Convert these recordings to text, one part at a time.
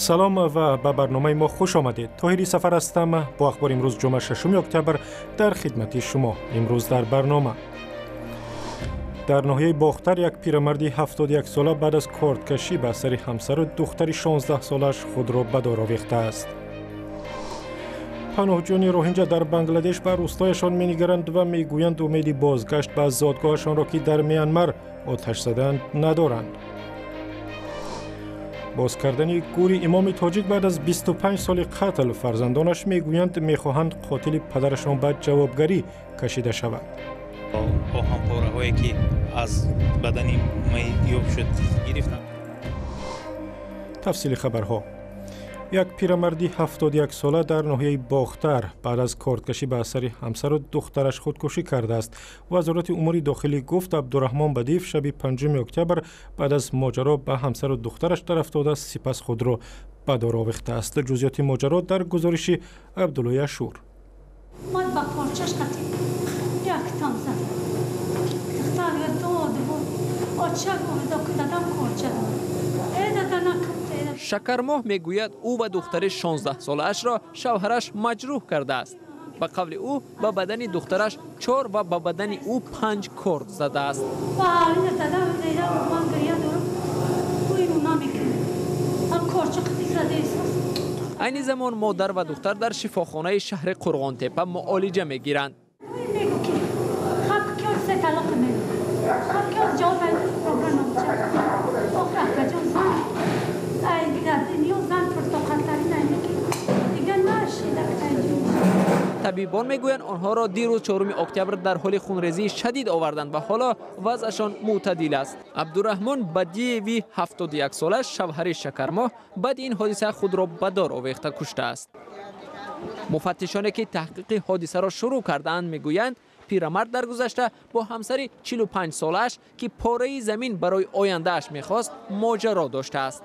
سلام و به برنامه ما خوش آمدید. طاهری سفر هستم با اخبار امروز جمعه 6 اکتبر در خدمت شما. امروز در برنامه در ناحیه باختر یک پیرمردی 71 ساله بعد از کارتکشی به اثر همسر و دختری 16 سالش خود را به دار آویخته است. پناهجویان روهینجا در بنگلادش به روستایشان می‌نگرند و میگویند امید بازگشت به زادگاهشان را که در میانمار آتش زدند ندارند. باز کردن گوری امام تاجیک بعد از 25 سال قتل فرزندانش میگویند میخواهند قاتل پدرشان به جوابگری کشیده شود. آهن پاره هایی که از بدن یاب شد گرفتند. تفصیل خبرها: یک پیرمردی 71 ساله در ناحیه باختر بعد از کارتکشی به اثر همسر و دخترش خودکشی کرده است. وزارت امور داخلی گفت عبدالرحمن بدیف شب 5 اکتبر بعد از ماجرا به همسر و دخترش در افتاده است، سپس خود را به دار آویخته است. جزئیات ماجرا در گزارش عبدالله اشور. من با پارچش قطعی یک تام زد. دختر داد و آچه گوهده که دادم کارچه داد. شکرماه میگوید او و دختر 16 سالش را شوهرش مجروح کرده است. به قول او به بدن دخترش 4 و به بدن او 5 کارد زده است. این زمان مادر و دختر در شفاخانه شهر قرغانتپه معالجه میگیرند. طبیبان میگویند آنها را دیروز 4 اکتبر در حال خونریزی شدید آوردند و حالا وضعشان معتدل است. عبدالرحمن بدیوی 71 ساله شوهر شکرماه بعد این حادثه خود را به دار آویخته کشته است. مفتشانی که تحقیق حادثه را شروع کردند میگویند پیرمرد در گذشته با همسر 45 سالش که پاره زمین برای آیندهش میخواست ماجرا داشته است.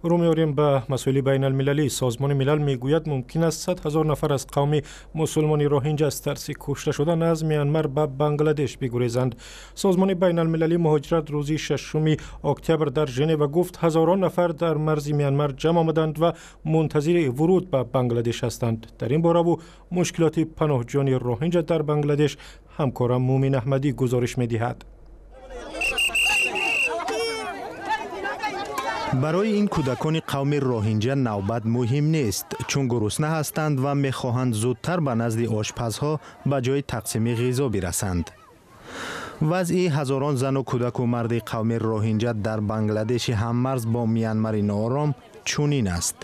رو می‌آوریم به مسائل بین المللی. سازمان ملل میگوید ممکن است 100,000 نفر از قوم مسلمان روهینجا از ترس کشته شدن از میانمار به بنگلادش بگریزند. سازمان بین المللی مهاجرت روز 6 اکتبر در ژنو گفت هزاران نفر در مرز میانمار جمع آمدند و منتظر ورود به بنگلادش هستند. در این باره و مشکلات پناهجویان روهینجا در بنگلادش همکارم مومن احمدی گزارش می‌دهد. برای این کودکان قوم روهینجا نوبت مهم نیست، چون گرسنه هستند و میخواهند زودتر به نزد آشپزها به جای تقسیم غذا برسند. وضع هزاران زن و کودک و مرد قوم روهینجا در بنگلادش هممرز با میانمار ناآرام چنین است.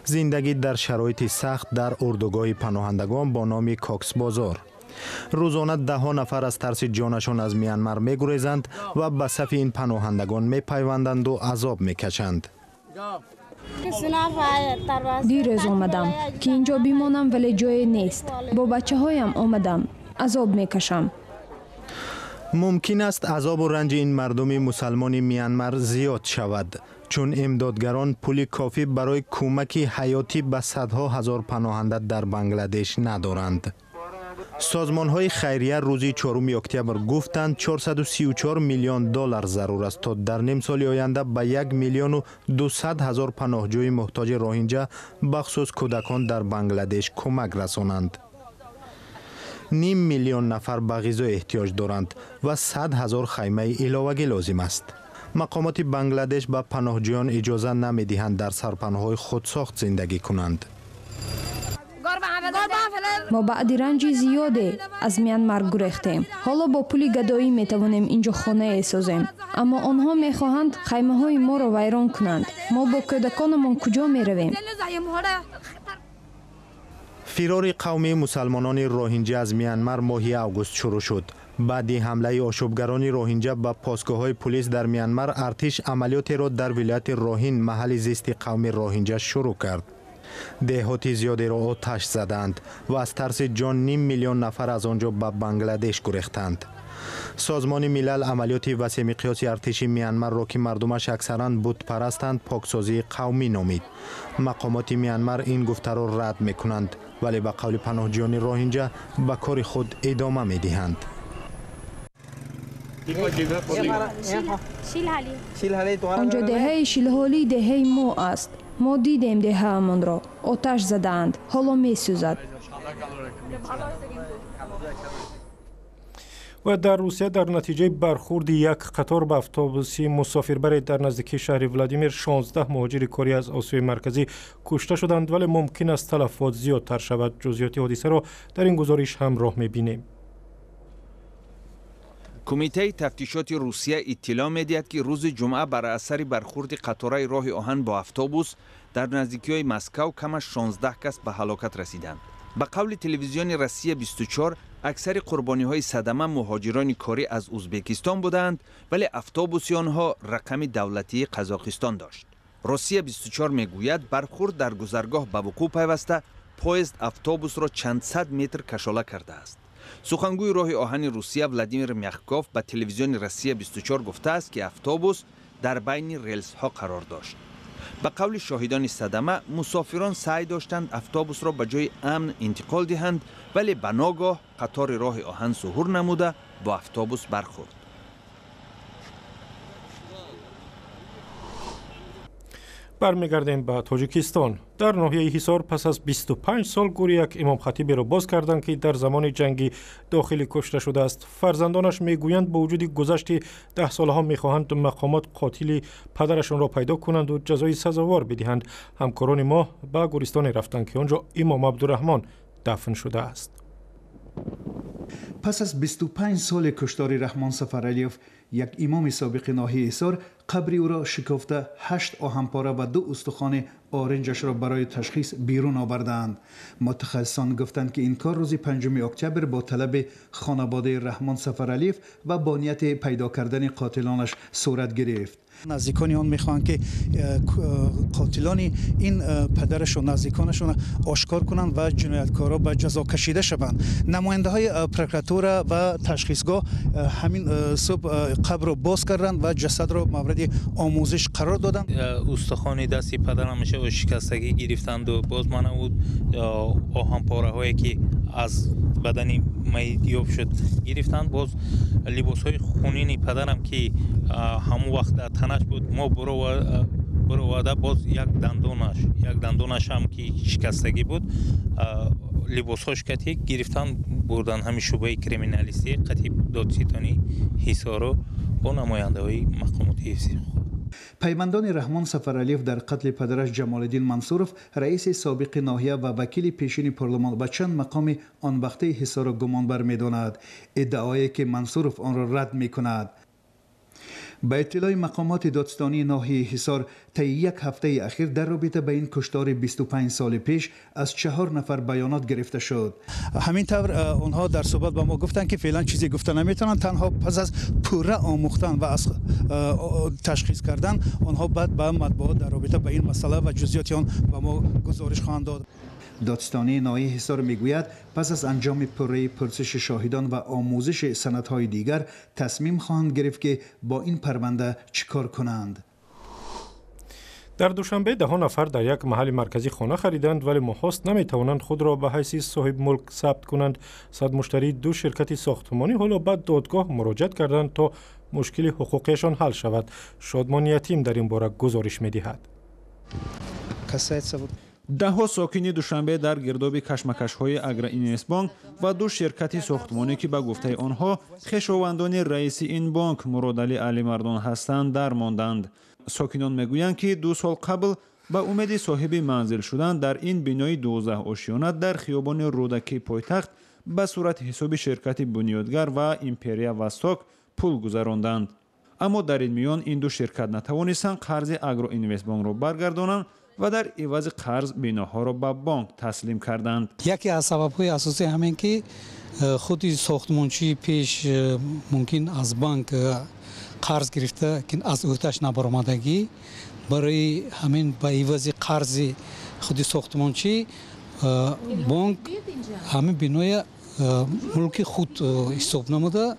زندگی در شرایط سخت در اردوگاه پناهندگان با نام کاکس بازار. روزانه 10 نفر از ترس جانشان از میانمار میگریزند و به صف این پناهندگان میپیوندند و عذاب میکشند. دیروز آمدم که اینجا بمانم ولی جای نیست. با بچه هایم آمدم. عذاب میکشم. ممکن است عذاب و رنج این مردم مسلمان میانمار زیاد شود، چون امدادگران پول کافی برای کمک حیاتی به صدها هزار پناهنده در بنگلادش ندارند. سازمان های خیریه روزی 4 اکتبر گفتند 434 میلیون دلار ضرور است تا در نیم سال آینده به 1,200,000 پناهجوی محتاج روهینجا بخصوص کودکان در بنگلادش کمک رسانند. 500,000 نفر به غذا احتیاج دارند و 100,000 خیمه علاوگی لازم است. مقامات بنگلادش به پناهجویان اجازه نمیدهند در سرپناه‌های خودساخت زندگی کنند. ما بعد رنج زیاده از میانمار گریختیم. حالا با پول گدایی میتوانیم اینجا خانه سازیم، اما آنها میخواهند خیمه های ما را ویران کنند. ما با کودکانمان کجا میرویم؟ فرار قوم مسلمانان روهینجا از میانمار ماه آگوست شروع شد. بعد حمله آشوبگران روهینجا به پاسگاه‌های پلیس در میانمار، ارتش عملیاتی را در ولایت روهین محل زیست قوم روهینجا شروع کرد. دهات زیادی را آتش زدند و از ترس جان 500,000 نفر از آنجا به بنگلادش گریختند. سازمان ملل عملیات وسیع مقیاس ارتش میانمار را که مردمش اکثرا بت پرستند پاکسازی قومی نامید. مقامات میانمار این گفته را رد میکنند، ولی به قول پناهجویان روهینجا به کار خود ادامه میدهند. آنجا دهه شیلهالی دهه ما است. ما دیدیم دهه‌مان را. آتش زدند. حالا می‌سوزد. و در روسیه در نتیجه برخورد یک قطار به اتوبوسی مسافربر در نزدیکی شهر ولادیمیر 16 مهاجر کره از آسیای مرکزی کشته شدند، ولی ممکن است تلفات زیادتر شود. جزئیات حادثه را در این گزارش همراه می‌بینیم. کمیته تفتیشات روسیه اطلاع می‌دهد که روز جمعه بر اثر برخورد قطار راه آهن با اتوبوس در نزدیکی مسکو کم از 16 کس به هلاکت رسیدند. به قول تلویزیون روسیه 24 اکثر قربانی‌های صدمه مهاجران کره از ازبکستان بودند، ولی اتوبوس آنها رقم دولتی قزاقستان داشت. روسیه 24 میگوید برخورد در گذرگاه به وقوع پیوسته پویزد اتوبوس را چند صد متر کشاله کرده است. سخنگوی راه آهن روسیه ولادیمیر میخکوف به تلویزیون روسیه 24 گفته است که اتوبوس در بین ریلز ها قرار داشت. به قول شاهدان صدمه مسافران سعی داشتند اتوبوس را به جای امن انتقال دهند، ولی به ناگاه قطار راه آهن ظهور نموده با اتوبوس برخورد. برمیگردیم به تاجیکستان. در ناحیه حصار پس از 25 سال گوری یک امام خطیبی را باز کردند که در زمان جنگی داخلی کشته شده است. فرزندانش میگویند با وجود گذشت 10 سالها میخواهند مقامات قاتل پدرشان را پیدا کنند و جزای سزاوار بدهند. همکاران ما به گورستان رفتند که آنجا امام عبدالرحمن دفن شده است. پس از 25 سال کشتار رحمان سفرعلیوف، یک امام سابق ناحیه حصار قبر او را شکافته 8 آهنپاره و 2 استخوان آرنجش را برای تشخیص بیرون آوردند. متخصصان گفتند که این کار روز 5 اکتبر با طلب خانواده رحمان سفرعلیوف و با نیت پیدا کردن قاتلانش صورت گرفت. نزدیکان آن میخواهند که قاتلان این پدرش و نزدیکانشون آشکار کنند و جنایتکارا به جزا کشیده شوند. نماینده های پروکراتور و تشخیصگاه همین صبح قبر را باز کردند و جسد را مورد آموزش قرار دادند. استخوان دستی پدرم میشه و شکستگی گرفتند و باز من بود آهنپاره هایی که از بدنی میدیاب شد گرفتند. باز لباس های خونین پدرم که همون وقت در تنش بود ما برو واده باز یک دندونش هم که شکستگی بود لباس هاش کتی گرفتن بردن. همین شعبه کریمینالیستی قطیب دادستانی حصار با نماینده های مقامات حفظی. پیوندان رحمان سفرعلیوف در قتل پدرش جمال الدین منصورف، رئیس سابق ناحیه و وکیل پیشین پارلمان و چند مقام آن وقته حصار را گمانبر می‌داند. ادعایی که منصورف آن را رد می‌کند. با اطلاع مقامات دادستانی ناحیه حصار طی یک هفته اخیر در رابطه با این کشتار 25 سال پیش از 4 نفر بیانات گرفته شد. همینطور آنها در صحبت با ما گفتند که فعلا چیزی گفته نمیتونن، تنها پس از پوره آموختن و از تشخیص کردن آنها بعد به مطبوعات در رابطه با این مسئله و جزئیات آن به ما گزارش خواهند داد. دادستانی ناحیه حصار میگوید پس از انجام پروره پرسش شاهدان و آموزش سندهای دیگر تصمیم خواهند گرفت که با این پرونده چیکار کنند. در دوشنبه 10 نفر در یک محل مرکزی خانه خریدند، ولی ماهاست نمیتوانند خود را به حیث صاحب ملک ثبت کنند. صد مشتری 2 شرکت ساختمانی حالا بعد دادگاه مراجعه کردند تا مشکل حقوقیشان حل شود. شادمان یتیم در این باره گزارش می‌دهد. دهها ساکنی دوشنبه در گرداب کشمکش‌های اگرینوستبانک و 2 شرکت ساختمانی که به گفته آنها خویشاوندان رئیس این بانک مرادعلی علی مردان هستند در ماندند. ساکنان میگویند که 2 سال قبل به امید صاحب منزل شدن در این بنای 12 آشیانه در خیابان رودکی پایتخت به صورت حساب شرکت بنیادگر و ایمپریا وستاک پول گذراندند. اما در این میان این 2 شرکت نتوانستند قرض اگرینوستبانک را برگردانند و در عوض قرض بناها را به بانک تسلیم کردند. یکی از سبب‌های اساسی همین که خود ساختمانچی پیش ممکن از بانک قرض گرفته که از اوتش نبرآمدگی، برای همین به عوض قرض خود ساختمانچی بانک همین بنای ملک خود حساب نموده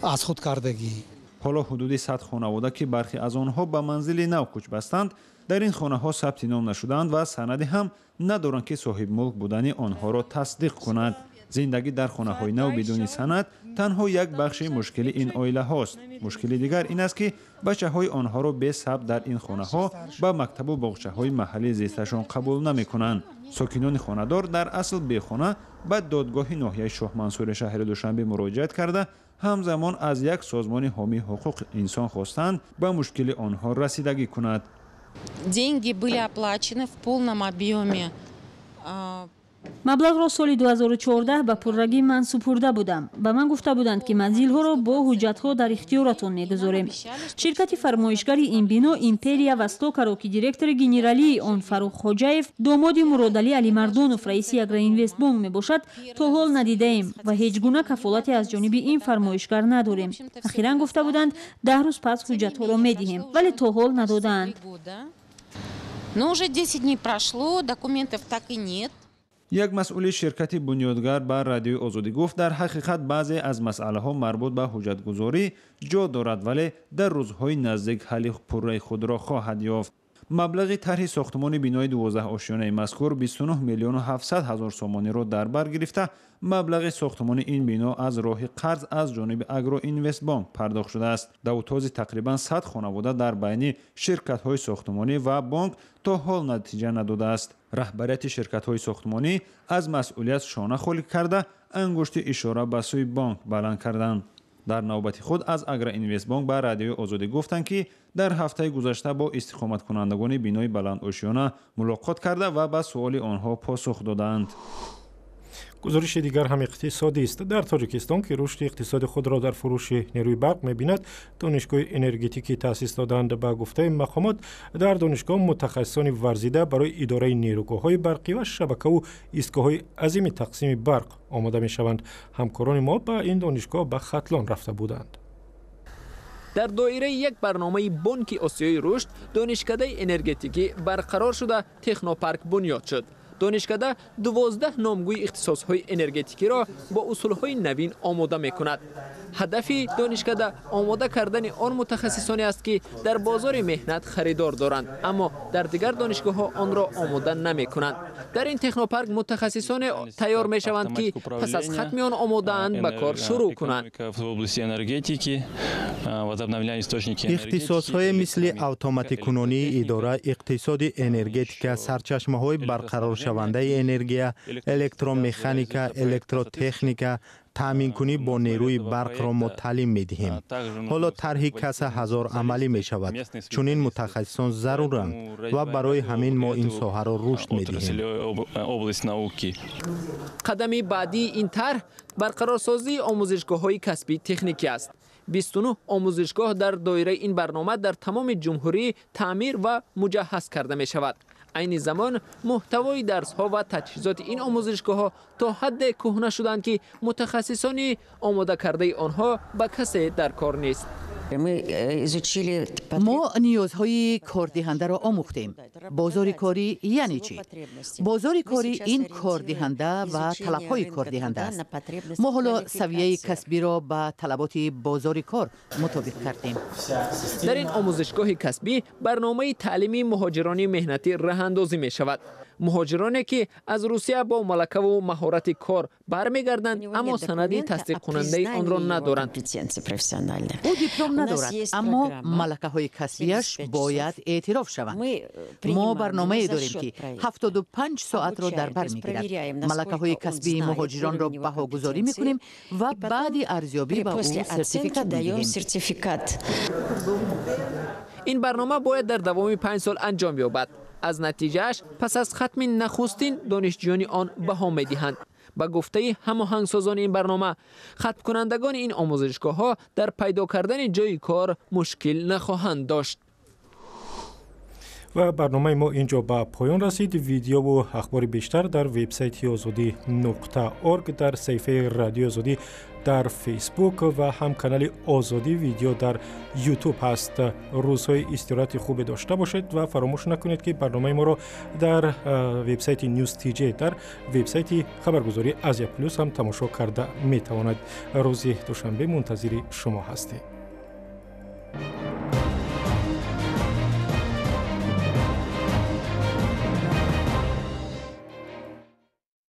از خود کردگی. حالا حدود 100 خانواده که برخی از آنها به منزل نو کوچ بستند در این خانه ها ثبت نام نشدند و سندی هم ندارند که صاحب ملک بودن آنها را تصدیق کند. زندگی در خانه‌های نو بدون سند تنها یک بخش مشکل این عائله هاست. مشکل دیگر این است که بچه‌های آنها را به ثبت در این خانه‌ها به مکتب و باغچه‌های محلی زیستشان قبول نمی‌کنند. ساکنان خانه‌دار در اصل به خانه به دادگاه ناحیه شاه منصور شهر دوشنبه مراجعت کرده همزمان از یک سازمان حامی حقوق انسان خواستند به مشکل آنها رسیدگی کند. Деньги были оплачены в полном объеме. маблағро соли 2014 ба пуррагӣ ман супурда будам. Ба ман гуфта буданд ки манзилҳоро бо ҳуҷҷатҳо дар ихтиёратон мегузорем. ширкати фармоишгари ин бино Империя Востокаро ки директори генералии он Фарух Хоҷаев, домоди Муродали Алимардонов раиси Агроинвестбонк мебошад, то ҳол надидаем ва ҳеҷ гуна кафолате аз ҷониби ин фармоишгар надорем. ахиран гуфта буданд 10 рӯз пас ҳуҷҷатҳоро медиҳем, вале то ҳол надодаанд. Но уже 10 дней прошло, документов так и нет. یک مسئول شرکت بنیادگر بر رادیوی آزادی گفت در حقیقت بعضی از مسئله‌ها مربوط به حجت‌گذاری جا دارد ولی در روزهای نزدیک حل پرره خود را خواهد یافت. مبلغ طرح ساختمان بینای 12 آشیانه مذکور 29 میلیون و 700 هزار سومانی را در بر گرفته. مبلغ ساختمان این بنا از راه قرض از جانب اگرو اینوست بانک پرداخت شده است. دوتازی تقریبا 100 خانواده در بین شرکت‌های ساختمانی و بانک تا حال نتیجه نداده است. رهبریت شرکت‌های ساختمانی از مسئولیت شانه خالی کرده انگشت اشاره به سوی بانک بلند کردند. در نوبت خود از اگرو اینوست بانک به رادیوی آزادی گفتند که در هفته گذشته با استقامت کنندگان بینای بلند آشیانه ملاقات کرده و به سوال آنها پاسخ دادند. گزارش دیگر هم اقتصادی است. در تاجیکستان که رشد اقتصاد خود را در فروش نیروی برق می‌بیند، دانشگاه انرژتیکی تأسیس دادند. به گفته مقامات در دانشگاه متخصصان ورزیده برای اداره نیروگاه‌های برقی و شبکه و ایستگاه‌های عظیم تقسیم برق آماده می‌شوند. همکاران ما به این دانشگاه به ختلان رفته بودند. در دایره یک برنامه بانک آسیای رشد، دانشکده انرژتیکی برقرار شده تکنوپارک بنیاد شد. دانشکده 12 نامگوی اختصاص‌های انرژتیکی را با اصول‌های نوین آماده می‌کند. هدف دانشکده آماده کردن آن متخصصانی است که در بازار مهنت خریدار دارند اما در دیگر دانشگاه‌ها آن را آماده نمی‌کنند. در این تکنوپارک متخصصان تیار می‌شوند که پس از ختم آن آماده‌اند به کار شروع کنند. اختصاص‌های مثل اتوماتیک کنونی، اداره اقتصاد انرژتیک، سرچشمه‌های برقرار شونده انرژی، الکترومکانیکا، الکتروتکنیکا، تامین کنی با نیروی برق را ما تعلیم می دهیم. حالا طرح کسب هزار عملی می شود چون این متخصصان ضرورند و برای همین ما این ساحه را رشد می دهیم. قدم بعدی این طرح برقرارسازی آموزشگاه‌های کسبی تکنیکی است. 29 آموزشگاه در دایره این برنامه در تمام جمهوری تعمیر و مجهز کرده می شود. عین زمان محتوای درس‌ها و تجهیزات این آموزشگاه‌ها تا حد کهنه شدند که متخصصان آماده کرده آنها به کسی در کار نیست. ما نیازهای کاردهنده را آموختیم. بازار کاری یعنی چی؟ بازار کاری این کاردهنده و طلب‌های کاردهنده است. ما حالا سویه کسبی را به طلبات بازار کار مطابق کردیم. در این آموزشگاه کسبی برنامه تعلیمی مهاجران مهنتی راه‌اندازی می شود. مهاجرانی که از روسیه با ملکه و مهارت کار برمیگردند اما سندی تصدیق کننده آن را ندارند. او دیپلم ندارد اما ملکه های کسبیش باید اعتراف شوند. ما برنامه داریم که 75 ساعت را در بر میگیرد. ملکه های کسبی مهاجران را بهاگذاری میکنیم و بعد ارزیابی به او سرتیفیکات میدهیم. این برنامه باید در دوام 5 سال انجام یابد. از نتیجهش پس از ختم نخستین دانشجویان آن بها می‌دهند. با گفته هماهنگسازان این برنامه، ختم کنندگان این آموزشگاه‌ها در پیدا کردن جای کار مشکل نخواهند داشت. و برنامه ما اینجا به پایان رسید. ویدیو و اخبار بیشتر در وبسایت azadi.org، در صفحه رادیو آزادی در فیسبوک و هم کانال آزادی ویدیو در یوتیوب هست. روزهای استراحت خوب داشته باشید و فراموش نکنید که برنامه ما را در وبسایت نیوز تی جی در وبسایت خبرگزاری آسیا پلوس هم تماشا کرده می توانید. روز دوشنبه منتظر شما هستیم.